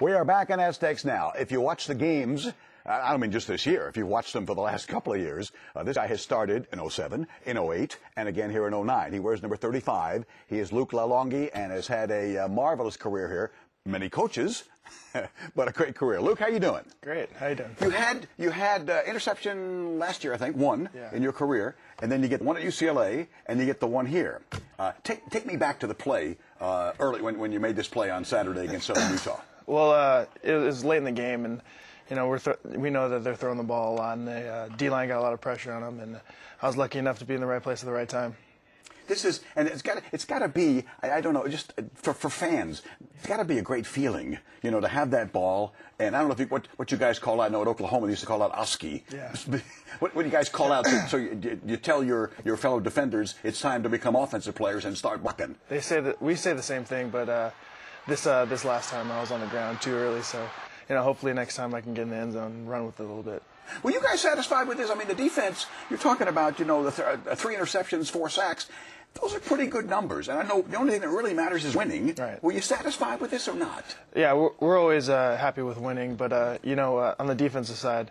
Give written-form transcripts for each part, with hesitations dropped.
We are back on Aztecs Now. If you watch the games, I don't mean just this year, if you've watched them for the last couple of years, this guy has started in 07, in 08, and again here in 09. He wears number 35. He is Luke Lalongi and has had a marvelous career here. Many coaches, but a great career. Luke, how you doing? Great. How you doing? You had interception last year, I think, one in your career, and then you get one at UCLA, and you get the one here. Take me back to the play early when you made this play on Saturday against Southern Utah. Well, it was late in the game, and you know we know that they're throwing the ball a lot, and the D-line got a lot of pressure on them, and I was lucky enough to be in the right place at the right time. This is, and it's got to be, I don't know, just for fans, it's got to be a great feeling, you know, to have that ball. And I don't know if what you guys call out. I know at Oklahoma they used to call out Oski. Yeah. What do you guys call out? So you tell your fellow defenders it's time to become offensive players and start bucking. They say that we say the same thing, but this last time I was on the ground too early, so you know hopefully next time I can get in the end zone and run with it a little bit. Were you guys satisfied with this? I mean, the defense, you're talking about, you know, the 3 interceptions, 4 sacks. Those are pretty good numbers. And I know the only thing that really matters is winning. Right. Were you satisfied with this or not? Yeah, we're always happy with winning. But, you know, on the defensive side,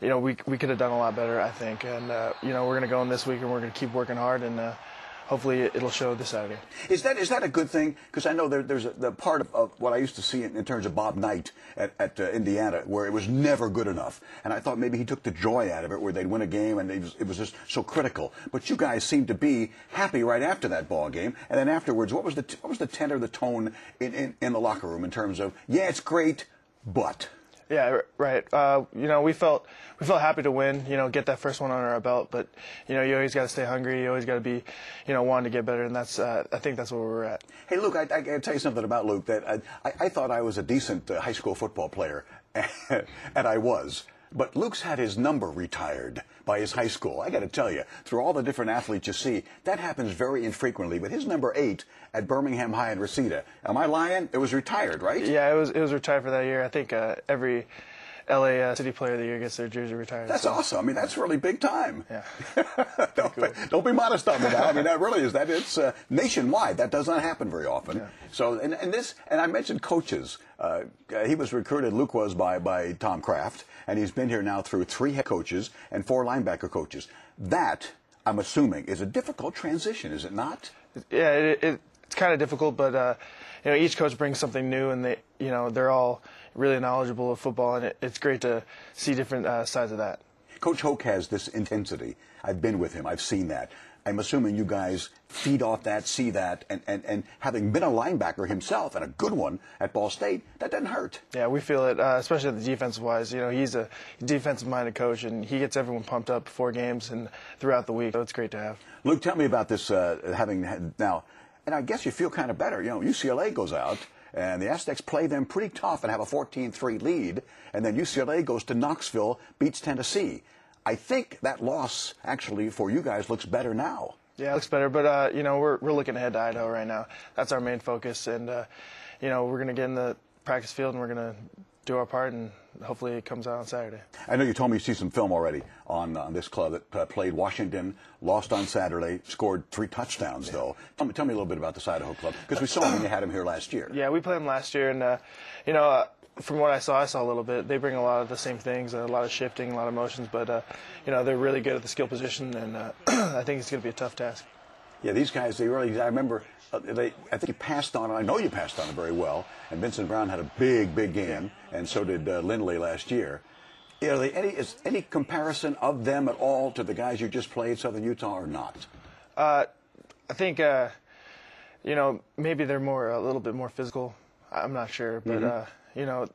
you know, we could have done a lot better, I think. And, you know, we're going to go in this week and we're going to keep working hard. And hopefully it'll show this Saturday. Is that a good thing? Because I know there's the part of what I used to see in terms of Bob Knight at Indiana, where it was never good enough, and I thought maybe he took the joy out of it, where they'd win a game and it was just so critical. But you guys seemed to be happy right after that ball game, and then afterwards, what was the tenor, the tone in the locker room in terms of it's great, but. Yeah, right. You know, we felt happy to win. You know, get that first one under our belt. But you know, you always got to stay hungry. You always got to be, you know, wanting to get better. And that's I think that's where we're at. Hey, Luke, I got to tell you something about Luke. That I thought I was a decent high school football player, and I was. But Luke's had his number retired by his high school. I got to tell you, through all the different athletes you see, that happens very infrequently. But his number 8 at Birmingham High in Reseda, am I lying? It was retired, right? Yeah, it was retired for that year. I think every LA City Player of the Year gets their jersey retired. That's awesome. I mean, that's really big time. Yeah. Don't be modest on me now. I mean, that really is. It's nationwide. That does not happen very often. Yeah. So, and I mentioned coaches. He was recruited, Luke was, by Tom Kraft, and he's been here now through 3 head coaches and 4 linebacker coaches. That, I'm assuming, is a difficult transition, is it not? Yeah, it's kind of difficult, but you know, each coach brings something new, and they're all really knowledgeable of football, and it's great to see different sides of that. Coach Hoke has this intensity. I've been with him. I've seen that. I'm assuming you guys feed off that, see that, and having been a linebacker himself, and a good one at Ball State, that doesn't hurt. Yeah, we feel it, especially at the defensive-wise. You know, he's a defensive-minded coach, and he gets everyone pumped up before games and throughout the week, so it's great to have. Luke, tell me about this, having had now, and I guess you feel kind of better. You know, UCLA goes out, and the Aztecs play them pretty tough and have a 14-3 lead, and then UCLA goes to Knoxville, beats Tennessee. I think that loss, actually, for you guys looks better now. Yeah, it looks better, but, you know, we're looking ahead to Idaho right now. That's our main focus, and, you know, we're going to get in the practice field, and we're going to do our part, and hopefully it comes out on Saturday. I know you told me you see some film already on this club that played Washington, lost on Saturday, scored 3 touchdowns, though. Tell me a little bit about this Idaho club, because we saw him when you had him here last year. Yeah, we played him last year, and, you know, from what I saw a little bit. They bring a lot of the same things, a lot of shifting, a lot of motions, but, you know, they're really good at the skill position, and I think it's going to be a tough task. Yeah, these guys, I remember, I think you passed on, I know you passed on it very well, and Vincent Brown had a big game, and so did Lindley last year. Is any comparison of them at all to the guys you just played, Southern Utah, or not? I think, you know, maybe they're a little bit more physical. I'm not sure, but, you know,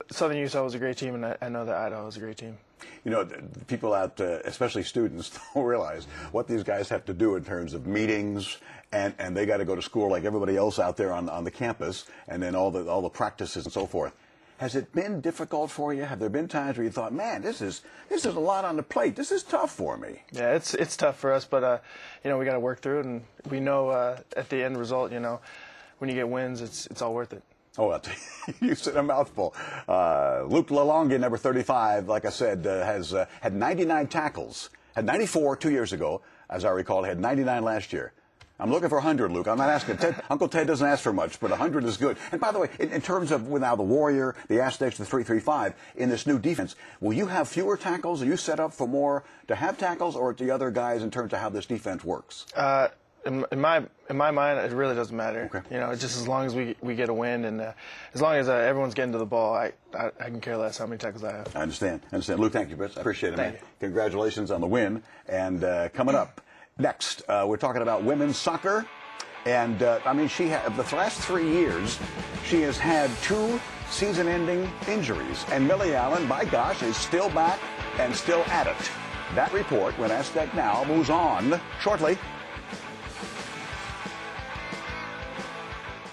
Southern Utah was a great team, and I know that Idaho was a great team. You know, people out, especially students, don't realize what these guys have to do in terms of meetings, and they got to go to school like everybody else out there on the campus, and then all the practices and so forth. Has it been difficult for you? Have there been times where you thought, man, this is a lot on the plate. This is tough for me. Yeah, it's tough for us, but you know, we got to work through it, and we know at the end result, you know, when you get wins, it's all worth it. Oh, I'll tell you, you said a mouthful. Luke Lalongi, number 35, like I said, has had 99 tackles. Had 94 2 years ago, as I recall. Had 99 last year. I'm looking for 100, Luke. I'm not asking. Uncle Ted doesn't ask for much, but 100 is good. And by the way, in terms of now the Warrior, the Aztecs, the 3-3-5, in this new defense, will you have fewer tackles? Are you set up for more to have tackles, or the other guys in terms of how this defense works? In my mind, it really doesn't matter. Okay. You know, just as long as we get a win, and as long as everyone's getting to the ball, I can care less how many tackles I have. I understand. Luke, thank you, Chris. I appreciate it, man. Thank you. Congratulations on the win. And coming up next, we're talking about women's soccer. And, I mean, the last 3 years, she has had 2 season-ending injuries. And Millie Allen, by gosh, is still back and still at it. That report, when Aztecs Now, moves on shortly.